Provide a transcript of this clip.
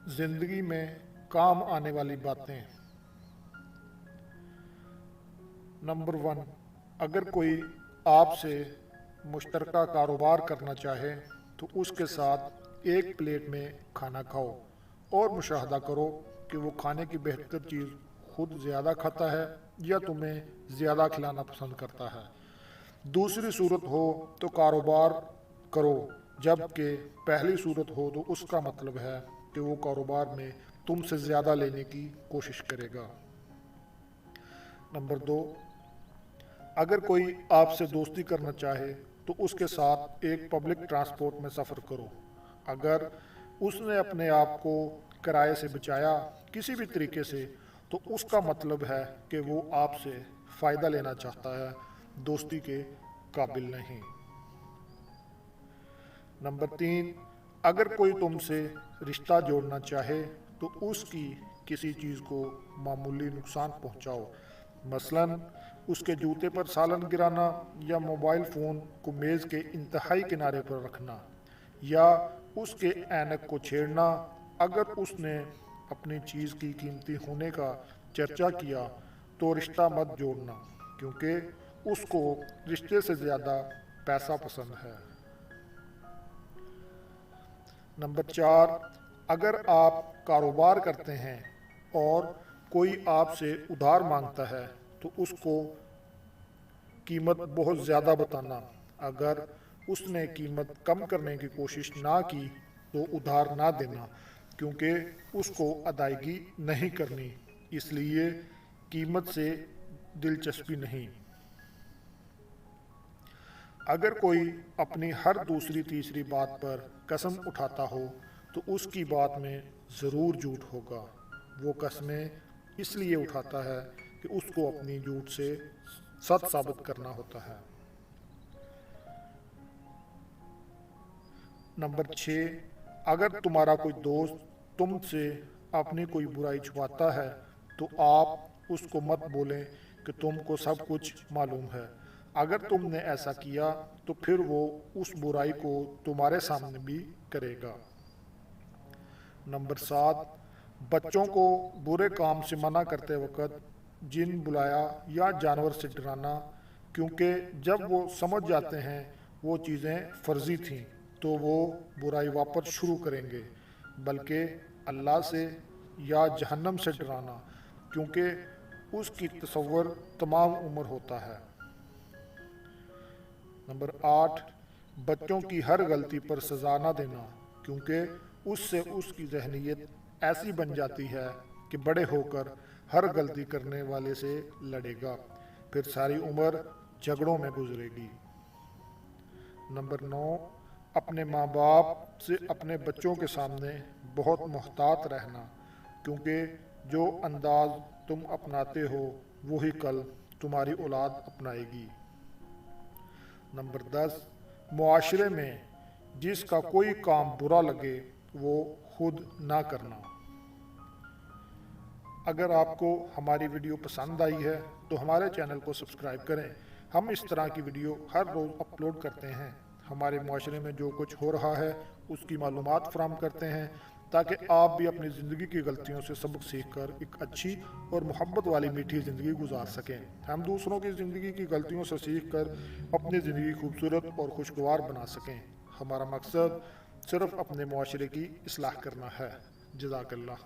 जिंदगी में काम आने वाली बातें। नंबर 1, अगर कोई आपसे मुश्तरका कारोबार करना चाहे तो उसके साथ एक प्लेट में खाना खाओ और मुशाहदा करो कि वो खाने की बेहतर चीज़ खुद ज़्यादा खाता है या तुम्हें ज़्यादा खिलाना पसंद करता है। दूसरी सूरत हो तो कारोबार करो, जबकि पहली सूरत हो तो उसका मतलब है कि वो कारोबार में तुमसे ज़्यादा लेने की कोशिश करेगा। नंबर 2, अगर कोई आपसे दोस्ती करना चाहे तो उसके साथ एक पब्लिक ट्रांसपोर्ट में सफ़र करो। अगर उसने अपने आप को किराए से बचाया किसी भी तरीके से तो उसका मतलब है कि वो आपसे फ़ायदा लेना चाहता है, दोस्ती के काबिल नहीं। नंबर 3, अगर कोई तुमसे रिश्ता जोड़ना चाहे तो उसकी किसी चीज़ को मामूली नुकसान पहुंचाओ, मसलन उसके जूते पर सालन गिराना या मोबाइल फ़ोन को मेज़ के इंतहाई किनारे पर रखना या उसके ऐनक को छेड़ना। अगर उसने अपनी चीज़ की कीमती होने का चर्चा किया तो रिश्ता मत जोड़ना, क्योंकि उसको रिश्ते से ज़्यादा पैसा पसंद है। नंबर 4, अगर आप कारोबार करते हैं और कोई आपसे उधार मांगता है तो उसको कीमत बहुत ज़्यादा बताना। अगर उसने कीमत कम करने की कोशिश ना की तो उधार ना देना, क्योंकि उसको अदायगी नहीं करनी, इसलिए कीमत से दिलचस्पी नहीं। अगर कोई अपनी हर दूसरी तीसरी बात पर कसम उठाता हो तो उसकी बात में ज़रूर झूठ होगा। वो कस्में इसलिए उठाता है कि उसको अपनी झूठ से सच साबित करना होता है। नंबर 6, अगर तुम्हारा कोई दोस्त तुमसे अपनी कोई बुराई छुपाता है तो आप उसको मत बोलें कि तुमको सब कुछ मालूम है। अगर तुमने ऐसा किया तो फिर वो उस बुराई को तुम्हारे सामने भी करेगा। नंबर 7, बच्चों को बुरे काम से मना करते वक्त जिन बुलाया या जानवर से डराना, क्योंकि जब वो समझ जाते हैं वो चीज़ें फर्जी थीं तो वो बुराई वापस शुरू करेंगे, बल्कि अल्लाह से या जहन्नम से डराना, क्योंकि उसकी तसव्वुर तमाम उम्र होता है। नंबर 8, बच्चों की हर गलती पर सज़ा ना देना, क्योंकि उससे उसकी जहनीत ऐसी बन जाती है कि बड़े होकर हर गलती करने वाले से लड़ेगा, फिर सारी उम्र झगड़ों में गुजरेगी। नंबर 9, अपने माँ बाप से अपने बच्चों के सामने बहुत मोहतात रहना, क्योंकि जो अंदाज तुम अपनाते हो वही कल तुम्हारी औलाद अपनाएगी। नंबर 10, मुआशरे में जिसका कोई काम बुरा लगे वो खुद ना करना। अगर आपको हमारी वीडियो पसंद आई है तो हमारे चैनल को सब्सक्राइब करें। हम इस तरह की वीडियो हर रोज़ अपलोड करते हैं। हमारे मुआशरे में जो कुछ हो रहा है उसकी मालूमात फराहम करते हैं, ताकि आप भी अपनी ज़िंदगी की गलतियों से सबक सीख कर एक अच्छी और मोहब्बत वाली मीठी ज़िंदगी गुजार सकें। हम दूसरों की ज़िंदगी की गलतियों से सीख कर अपनी ज़िंदगी खूबसूरत और खुशगवार बना सकें। हमारा मकसद सिर्फ़ अपने मुआशरे की इस्लाह करना है। जज़ाकल्लाह।